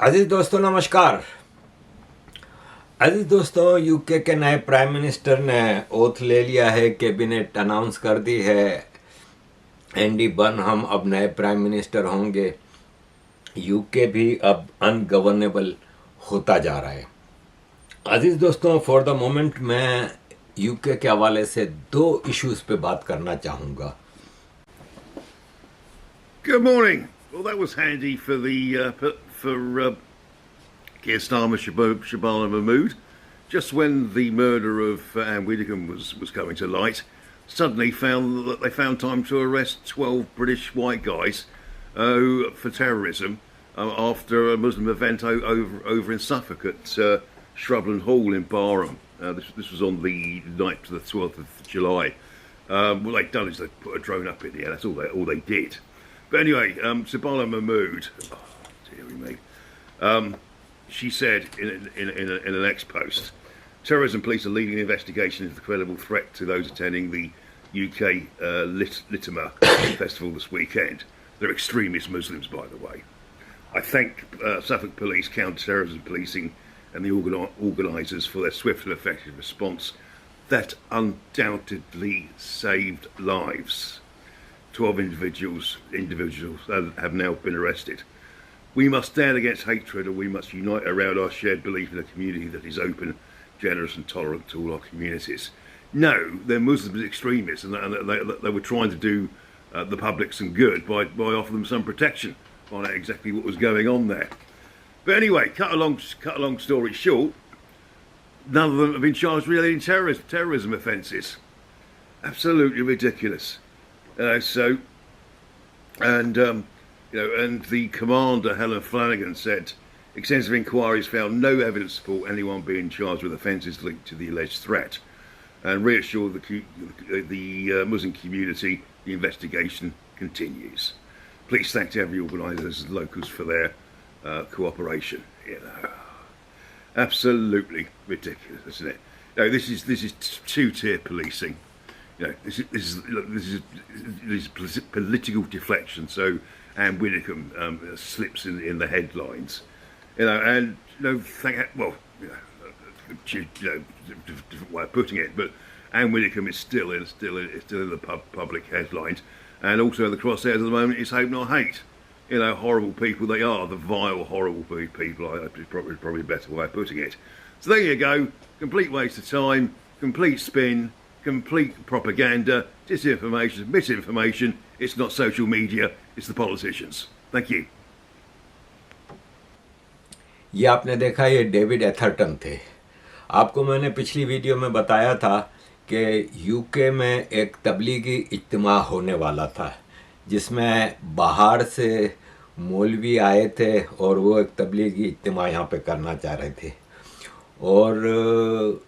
अजीज दोस्तों नमस्कार। अजीज दोस्तों, यूके के नए प्राइम मिनिस्टर ने ओथ ले लिया है, कैबिनेट अनाउंस कर दी है, एंडी बर्नहम अब नए प्राइम मिनिस्टर होंगे। यूके भी अब अनगवर्नेबल होता जा रहा है। अजीज दोस्तों, फॉर द मोमेंट मैं यूके के हवाले से दो इश्यूज पे बात करना चाहूँगा। Good morning. Well, that was handy for Keir Starmer, Shabana Mahmood. Just when the murder of Anne Widdecombe was coming to light, suddenly they found time to arrest 12 British white guys for terrorism after a Muslim event over in Suffolk at Shrubland Hall in Barham. This was on the night to the 12th of July. What they'd done is they put a drone up in the air. That's all they did. But anyway, Shabana Mahmood, dearie me, she said in an X post, terrorism police are leading an investigation into the credible threat to those attending the UK Litama festival this weekend. They're extremist Muslims, by the way. I thank Suffolk Police, counter-terrorism policing and the organisers for their swift and effective response that undoubtedly saved lives. 12 individuals have now been arrested. We must stand against hatred, and we must unite around our shared belief in a community that is open, generous and tolerant to all our communities. No, they're Muslim extremists, and they were trying to do the public some good by offering them some protection. Find out exactly what was going on there. But anyway, cut a long story short, none of them have been charged with any terrorism offences. Absolutely ridiculous. And the commander, Helen Flanagan, said extensive inquiries found no evidence for anyone being charged with offences linked to the alleged threat, and reassured the Muslim community the investigation continues. Please thank to every organisers and locals for their cooperation. Absolutely ridiculous, isn't it? This is two-tier policing. This is political deflection. So Anne Widdecombe slips in the headlines, different way of putting it, but Anne Widdecombe is still in the public headlines, and also in the crosshairs at the moment is Hope Not Hate. Horrible people they are, the vile, horrible people. Probably a better way of putting it. So there you go. Complete waste of time. Complete spin. Complete propaganda, disinformation, misinformation. It's not social media, it's the politicians. Thank you. ये आपने देखा, ये David Atherton थे। आपको मैंने पिछली video में बताया था कि यूके में एक तबलीगी इज्तिमा होने वाला था, जिसमें बाहर से मौलवी आए थे और वो एक तबलीगी इज्तिमा यहाँ पे करना चाह रहे थे। और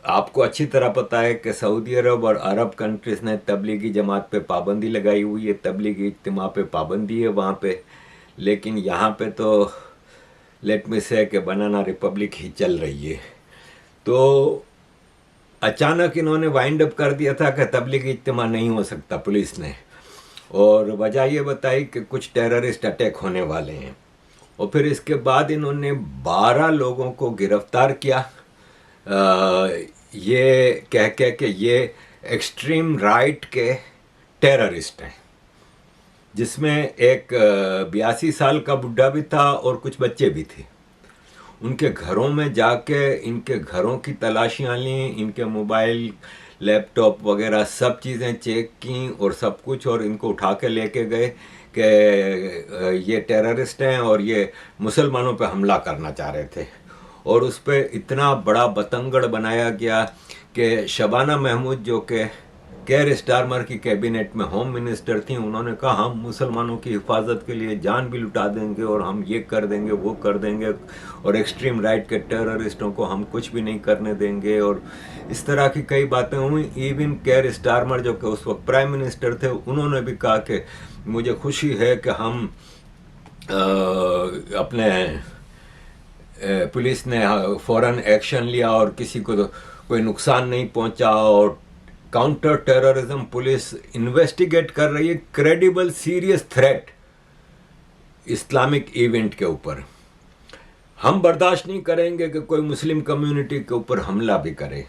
आपको अच्छी तरह पता है कि सऊदी अरब और अरब कंट्रीज़ ने तबलीगी जमात पे पाबंदी लगाई हुई है, तबलीगी इज्तिमा पे पाबंदी है वहाँ पे। लेकिन यहाँ पे तो लेट मी से कि बनाना रिपब्लिक ही चल रही है। तो अचानक इन्होंने वाइंड अप कर दिया था कि तबलीगी इज्तिमा नहीं हो सकता पुलिस ने, और वजह ये बताई कि कुछ टेररिस्ट अटैक होने वाले हैं। और फिर इसके बाद इन्होंने 12 लोगों को गिरफ्तार किया, ये कह के ये एक्सट्रीम राइट के टेररिस्ट हैं, जिसमें एक 82 साल का बुढ़ा भी था और कुछ बच्चे भी थे। उनके घरों में जाके इनके घरों की तलाशियां ली, इनके मोबाइल, लैपटॉप वगैरह सब चीज़ें चेक की और सब कुछ, और इनको उठा के लेके गए कि ये टेररिस्ट हैं और ये मुसलमानों पे हमला करना चाह रहे थे। और उस पर इतना बड़ा बतंगड़ बनाया गया कि शबाना महमूद, जो कि केयर स्टारमर की कैबिनेट में होम मिनिस्टर थी, उन्होंने कहा हम मुसलमानों की हिफाजत के लिए जान भी लुटा देंगे और हम ये कर देंगे वो कर देंगे, और एक्सट्रीम राइट के टेररिस्टों को हम कुछ भी नहीं करने देंगे। और इस तरह की कई बातें हुई। इवन केयर स्टारमर, जो कि उस वक्त प्राइम मिनिस्टर थे, उन्होंने भी कहा कि मुझे खुशी है कि हम अपने पुलिस ने फ़ौरन एक्शन लिया और किसी को कोई नुकसान नहीं पहुंचा, और काउंटर टेररिज्म पुलिस इन्वेस्टिगेट कर रही है credible serious threat Islamic event के ऊपर। ہم برداشت نہیں کریں گے کہ کوئی مسلم کمیونٹی کے اوپر حملہ بھی کرے.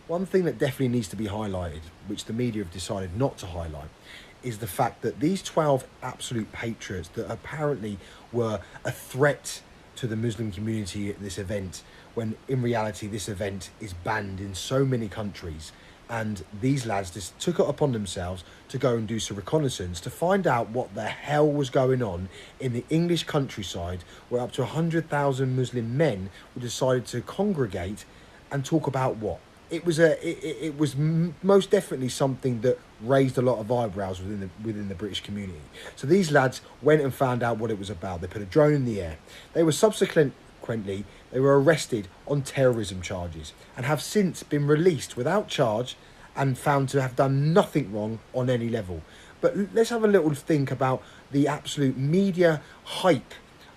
One thing that definitely needs to be highlighted, which the media have decided not to highlight, is the fact that these 12 absolute patriots that apparently were a threat to the Muslim community at this event, when in reality this event is banned in so many countries, and these lads just took it upon themselves to go and do some reconnaissance to find out what the hell was going on in the English countryside, where up to 100,000 Muslim men were decided to congregate and talk about what? It was most definitely something that raised a lot of eyebrows within the British community. So these lads went and found out what it was about. They put a drone in the air. They were subsequently arrested on terrorism charges and have since been released without charge and found to have done nothing wrong on any level. But let's have a little think about the absolute media hype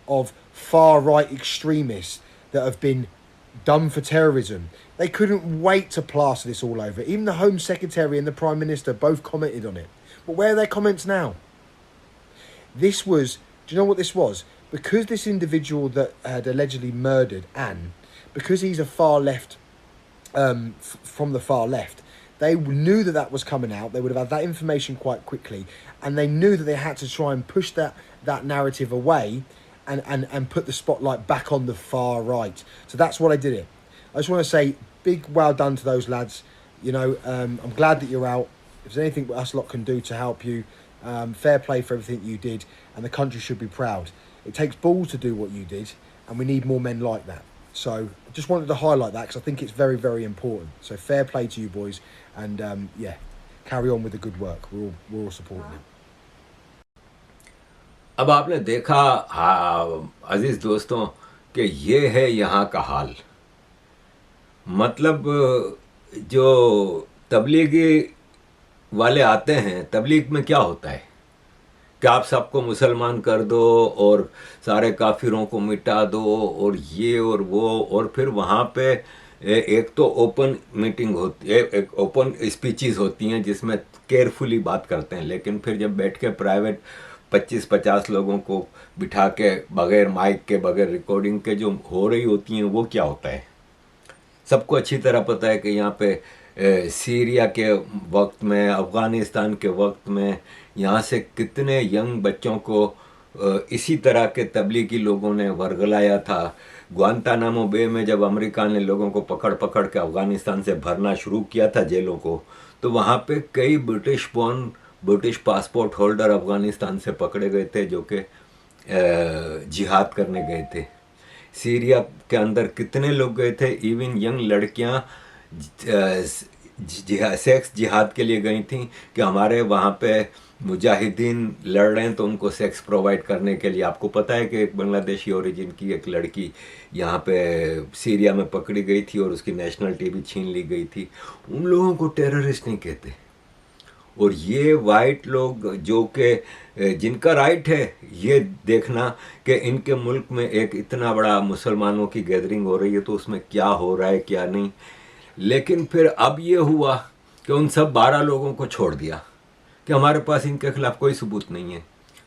of far right extremists that have been done for terrorism. They couldn't wait to plaster this all over. Even the Home Secretary and the Prime Minister both commented on it. But where are their comments now? This was, do you know what this was? Because this individual that had allegedly murdered Anne, because he's a far left, from the far left, they knew that that was coming out. They would have had that information quite quickly, and they knew that they had to try and push that narrative away and put the spotlight back on the far right. So that's what I did it. I just want to say big well done to those lads. You know, I'm glad that you're out. If there's anything us lot can do to help you, fair play for everything you did, and the country should be proud. It takes balls to do what you did, and we need more men like that. So I just wanted to highlight that because I think it's very, very important. So fair play to you boys, and yeah, carry on with the good work. We're all supporting it. اب آپ نے دیکھا عزیز دوستوں کہ یہ ہے یہاں کا حال. مطلب جو تبلیغی والے آتے ہیں، تبلیغ میں کیا ہوتا ہے کہ آپ سب کو مسلمان کر دو اور سارے کافروں کو مٹا دو اور یہ اور وہ، اور پھر وہاں پہ ایک تو اوپن میٹنگ ہوتی ہے، ایک اوپن اسپیچز ہوتی ہیں جس میں کیئرفلی بات کرتے ہیں، لیکن پھر جب بیٹھ کے پرائیویٹ 25-50 لوگوں کو بٹھا کے بغیر مائک کے بغیر ریکارڈنگ کے جو ہو رہی ہوتی ہیں وہ کیا ہوتا ہے. سب کو اچھی طرح پتہ ہے کہ یہاں پہ سیریا کے وقت میں، افغانستان کے وقت میں یہاں سے کتنے ینگ بچوں کو اسی طرح کے تبلیغی لوگوں نے ورگلایا تھا. گوانتانامو بے میں جب امریکہ نے لوگوں کو پکڑ کے افغانستان سے بھرنا شروع کیا تھا جیلوں کو، تو وہاں پہ کئی برٹش پاسپورٹ ہولڈر افغانستان سے پکڑے گئے تھے جو کہ جہاد کرنے گئے تھے. سیریا کے اندر کتنے لوگ گئے تھے، ایون ینگ لڑکیاں سیکس جہاد کے لیے گئی تھیں کہ ہمارے وہاں پہ مجاہدین لڑ رہے ہیں تو ان کو سیکس پرووائڈ کرنے کے لیے. آپ کو پتہ ہے کہ ایک بنگلہ دیشی اوریجن کی ایک لڑکی یہاں پہ سیریا میں پکڑی گئی تھی اور اس کی نیشنلٹی بھی چھین لی گئی تھی. ان لوگوں کو ٹیررسٹ نہیں کہتے. اور یہ وائٹ لوگ جو کہ جن کا رائٹ ہے یہ دیکھنا کہ ان کے ملک میں ایک اتنا بڑا مسلمانوں کی گیدرنگ ہو رہی ہے تو اس میں کیا ہو رہا ہے کیا نہیں. لیکن پھر اب یہ ہوا کہ ان سب 12 لوگوں کو چھوڑ دیا کہ ہمارے پاس ان کے خلاف کوئی ثبوت نہیں ہے،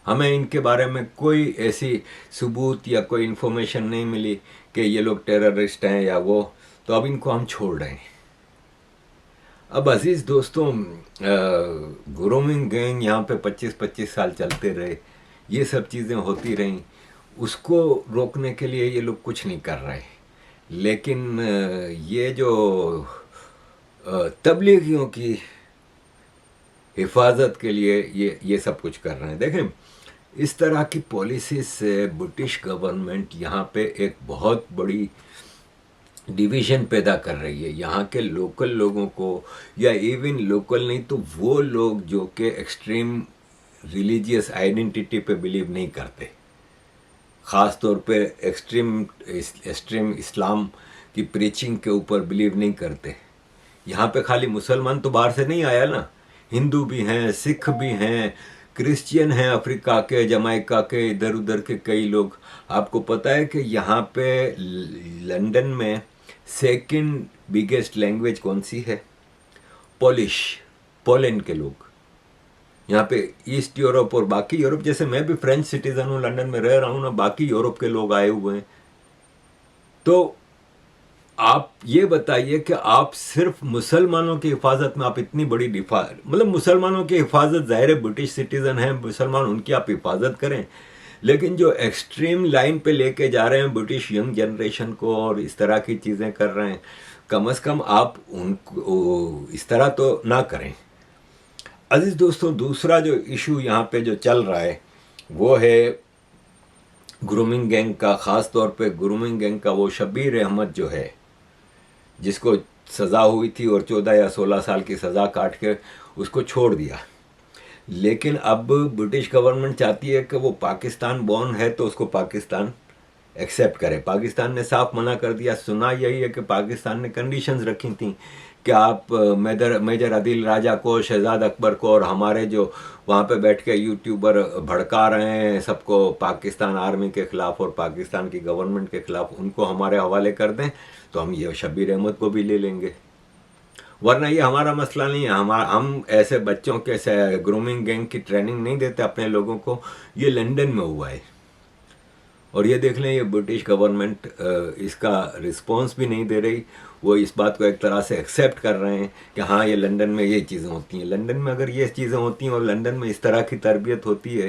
ہمیں ان کے بارے میں کوئی ایسی ثبوت یا کوئی انفارمیشن نہیں ملی کہ یہ لوگ ٹیررسٹ ہیں یا وہ، تو اب ان کو ہم چھوڑ رہے ہیں. اب عزیز دوستوں، گرومنگ گینگ یہاں پہ 25 سال چلتے رہے، یہ سب چیزیں ہوتی رہیں، اس کو روکنے کے لیے یہ لوگ کچھ نہیں کر رہے. لیکن یہ جو تبلیغیوں کی حفاظت کے لیے یہ سب کچھ کر رہے ہیں. دیکھیں اس طرح کی پالیسیز سے برٹش گورنمنٹ یہاں پہ ایک بہت بڑی ڈویژن پیدا کر رہی ہے. یہاں کے لوکل لوگوں کو، یا ایون لوکل نہیں تو وہ لوگ جو کہ ایکسٹریم ریلیجیس آئیڈینٹی پہ بلیو نہیں کرتے، خاص طور پہ ایکسٹریم اسلام کی پریچنگ کے اوپر بلیو نہیں کرتے. یہاں پہ خالی مسلمان تو باہر سے نہیں آیا نا، ہندو بھی ہیں، سکھ بھی ہیں، کرسچین ہیں، افریقہ کے، جمائکا کے، ادھر ادھر کے کئی لوگ. آپ کو پتہ ہے کہ یہاں پہ لنڈن میں سیکنڈ بگیسٹ لینگویج کون سی ہے؟ پولینڈ کے لوگ. یہاں پہ ایسٹ یورپ اور باقی یورپ، جیسے میں بھی فرینچ سٹیزن ہوں، لنڈن میں رہ رہا ہوں نا، باقی یورپ کے لوگ آئے ہوئے ہیں. तो आप ये बताइए कि आप सिर्फ मुसलमानों की हिफाजत में आप इतनी बड़ी मतलब मुसलमानों की हिफाजत, ज़ाहिर है ब्रिटिश सिटीज़न हैं मुसलमान, उनकी आप हिफाजत करें, लेकिन जो एक्सट्रीम लाइन पे लेके जा रहे हैं ब्रिटिश यंग जनरेशन को और इस तरह की चीज़ें कर रहे हैं, कम अज़ कम आप उनको इस तरह तो ना करें। अजीज़ दोस्तों, दूसरा जो इशू यहाँ पे जो चल रहा है वो है ग्रूमिंग गैंग का, ख़ास तौर पे ग्रूमिंग गैंग का वो शब्बीर अहमद जो है, जिसको सज़ा हुई थी और 14 या 16 साल की सज़ा काट के उसको छोड़ दिया। लेकिन अब ब्रिटिश गवर्नमेंट चाहती है कि वो पाकिस्तान बॉर्न है तो उसको पाकिस्तान एक्सेप्ट करे। पाकिस्तान ने साफ मना कर दिया। सुना यही है कि पाकिस्तान ने कंडीशंस रखी थी कि आप मेजर आदिल राजा को, शहजाद अकबर को और हमारे जो वहाँ पे बैठ के यूट्यूबर भड़का रहे हैं सबको पाकिस्तान आर्मी के ख़िलाफ़ और पाकिस्तान की गवर्नमेंट के ख़िलाफ़, उनको हमारे हवाले कर दें तो हम ये शब्बीर अहमद को भी ले लेंगे, वरना ये हमारा मसला नहीं है। हम ऐसे बच्चों के ग्रूमिंग गैंग की ट्रेनिंग नहीं देते अपने लोगों को। ये लंदन में हुआ है और ये देख लें, ये ब्रिटिश गवर्नमेंट इसका रिस्पॉन्स भी नहीं दे रही। वो इस बात को एक तरह से एक्सेप्ट कर रहे हैं कि हाँ ये लंदन में ये चीज़ें होती हैं। लंदन में अगर ये चीज़ें होती हैं और लंदन में इस तरह की तरबियत होती है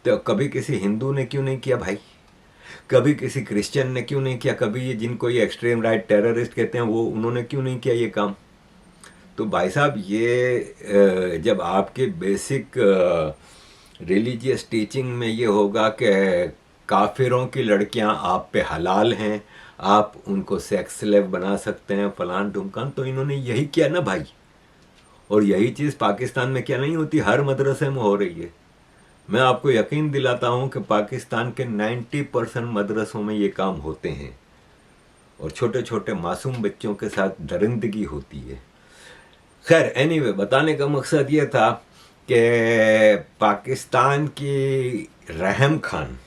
तो कभी किसी हिंदू ने क्यों नहीं किया भाई? कभी किसी क्रिश्चियन ने क्यों नहीं किया? कभी ये जिनको ये एक्सट्रीम राइट टेररिस्ट कहते हैं वो उन्होंने क्यों नहीं किया ये काम? तो भाई साहब, ये जब आपके बेसिक रिलीजियस टीचिंग में ये होगा कि काफिरों की लड़कियां आप पे हलाल हैं, आप उनको सेक्स स्लेव बना सकते हैं, फलान ढुमकान, तो इन्होंने यही किया ना भाई। और यही चीज़ पाकिस्तान में क्या नहीं होती, हर मदरसे में हो रही है। मैं आपको यकीन दिलाता हूँ कि पाकिस्तान के 90% मदरसों में ये काम होते हैं और छोटे छोटे मासूम बच्चों के साथ दरिंदगी होती है। खैर एनीवे, बताने का मकसद ये था कि पाकिस्तान की रहम खान,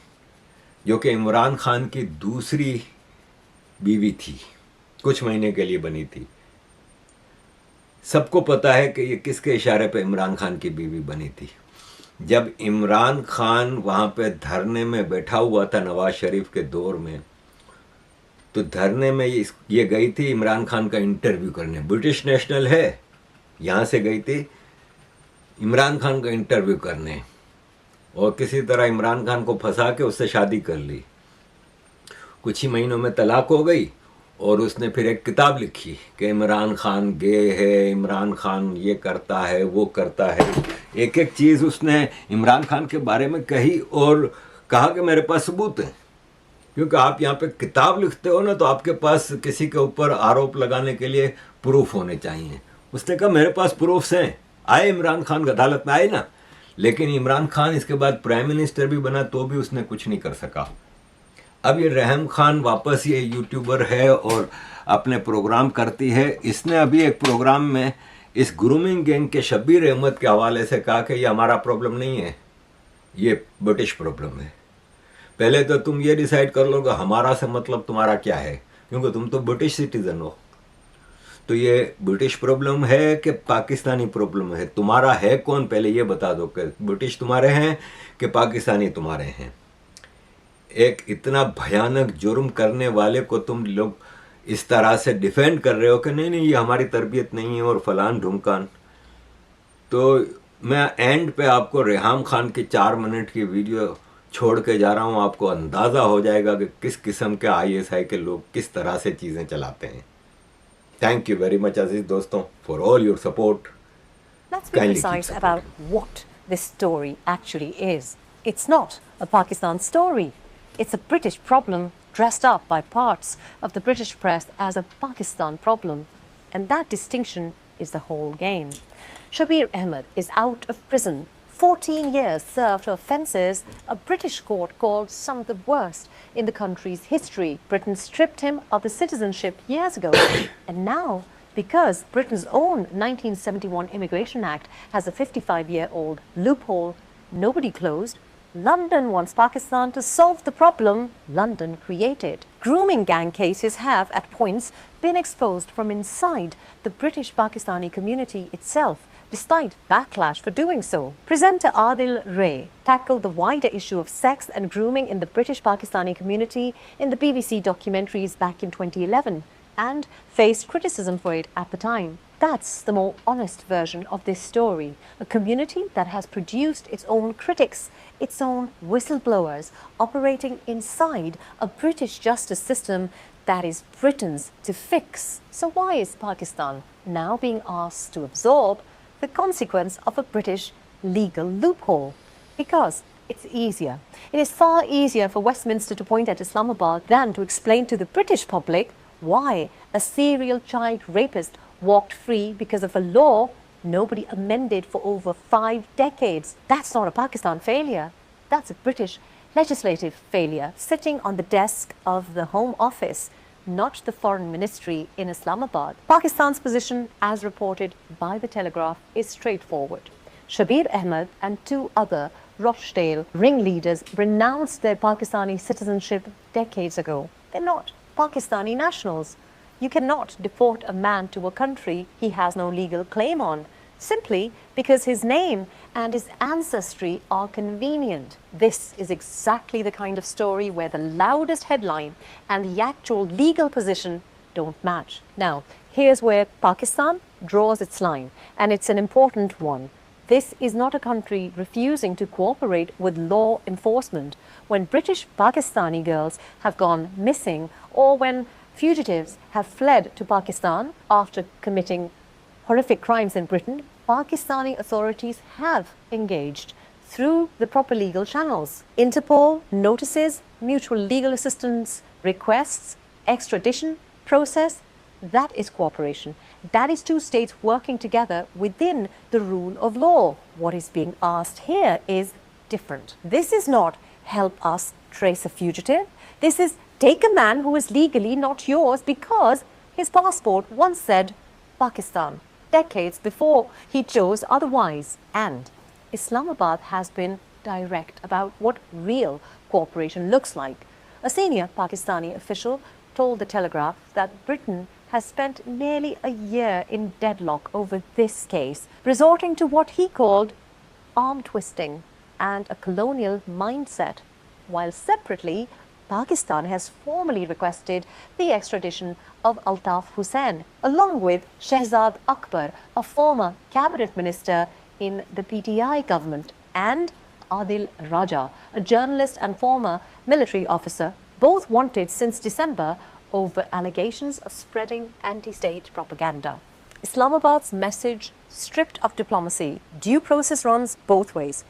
जो कि इमरान खान की दूसरी बीवी थी, कुछ महीने के लिए बनी थी। सबको पता है कि ये किसके इशारे पे इमरान खान की बीवी बनी थी। जब इमरान खान वहाँ पे धरने में बैठा हुआ था नवाज शरीफ के दौर में, तो धरने में ये गई थी इमरान खान का इंटरव्यू करने। ब्रिटिश नेशनल है, यहाँ से गई थी इमरान खान का इंटरव्यू करने और किसी तरह इमरान खान को फंसा के उससे शादी कर ली। कुछ ही महीनों में तलाक हो गई और उसने फिर एक किताब लिखी कि इमरान खान गे है, इमरान खान ये करता है, वो करता है। एक एक चीज़ उसने इमरान खान के बारे में कही और कहा कि मेरे पास सबूत है। क्योंकि आप यहाँ पे किताब लिखते हो ना, तो आपके पास किसी के ऊपर आरोप लगाने के लिए प्रूफ होने चाहिए। उसने कहा मेरे पास प्रूफ्स हैं। आए इमरान खान अदालत में आए ना, लेकिन इमरान खान इसके बाद प्राइम मिनिस्टर भी बना तो भी उसने कुछ नहीं कर सका। अब ये रहम खान वापस ये यूट्यूबर है और अपने प्रोग्राम करती है। इसने अभी एक प्रोग्राम में इस ग्रूमिंग गैंग के शब्बीर अहमद के हवाले से कहा कि ये हमारा प्रॉब्लम नहीं है, ये ब्रिटिश प्रॉब्लम है। पहले तो तुम ये डिसाइड कर लो कि हमारा से मतलब तुम्हारा क्या है, क्योंकि तुम तो ब्रिटिश सिटीजन हो। तो ये ब्रिटिश प्रॉब्लम है कि पाकिस्तानी प्रॉब्लम है? तुम्हारा है कौन, पहले ये बता दो कि ब्रिटिश तुम्हारे हैं कि पाकिस्तानी तुम्हारे हैं। एक इतना भयानक जुर्म करने वाले को तुम लोग इस तरह से डिफेंड कर रहे हो कि नहीं नहीं ये हमारी तरबियत नहीं है और फलान ढुमकान। तो मैं एंड पे आपको रेहम खान की 4 मिनट की वीडियो छोड़ के जा रहा हूँ। आपको अंदाज़ा हो जाएगा कि किस किस्म के ISI के लोग किस तरह से चीज़ें चलाते हैं। थैंक यू वेरी मच अजीज दोस्तों for all your support. Let's be precise about what this story actually is. It's not a Pakistan story. It's a British problem dressed up by parts of the British press as a Pakistan problem. And that distinction is the whole game. Shabir Ahmed is out of prison. 14 years served for offences a British court called some of the worst in the country's history. Britain stripped him of his citizenship years ago. And now, because Britain's own 1971 Immigration Act has a 55-year-old loophole nobody closed, London wants Pakistan to solve the problem London created. Grooming gang cases have, at points, been exposed from inside the British Pakistani community itself. despite backlash for doing so. Presenter Adil Ray tackled the wider issue of sex and grooming in the British Pakistani community in the BBC documentaries back in 2011 and faced criticism for it at the time. That's the more honest version of this story, a community that has produced its own critics, its own whistleblowers, operating inside a British justice system that is Britain's to fix. So why is Pakistan now being asked to absorb the consequence of a British legal loophole? Because it's easier. It is far easier for Westminster to point at Islamabad than to explain to the British public why a serial child rapist walked free because of a law nobody amended for over 5 decades. That's not a Pakistan failure. That's a British legislative failure sitting on the desk of the Home Office, not the Foreign Ministry in Islamabad. Pakistan's position, as reported by The Telegraph, is straightforward. Shabir Ahmed and 2 other Rochdale ringleaders renounced their Pakistani citizenship decades ago. They're not Pakistani nationals. You cannot deport a man to a country he has no legal claim on, simply because his name and his ancestry are convenient. This is exactly the kind of story where the loudest headline and the actual legal position don't match. Now, here's where Pakistan draws its line, and it's an important one. This is not a country refusing to cooperate with law enforcement when British Pakistani girls have gone missing or when fugitives have fled to Pakistan after committing horrific crimes in Britain. Pakistani authorities have engaged through the proper legal channels. Interpol, notices, mutual legal assistance requests, extradition process. That is cooperation. That is 2 states working together within the rule of law. What is being asked here is different. This is not help us trace a fugitive. This is take a man who is legally not yours because his passport once said Pakistan, decades before he chose otherwise. And Islamabad has been direct about what real cooperation looks like. A senior Pakistani official told The Telegraph that Britain has spent nearly a year in deadlock over this case, resorting to what he called arm twisting and a colonial mindset, while separately Pakistan has formally requested the extradition of Altaf Hussain, along with Shehzad Akbar, a former cabinet minister in the PTI government, and Adil Raja, a journalist and former military officer, both wanted since December over allegations of spreading anti-state propaganda. Islamabad's message stripped of diplomacy. Due process runs both ways.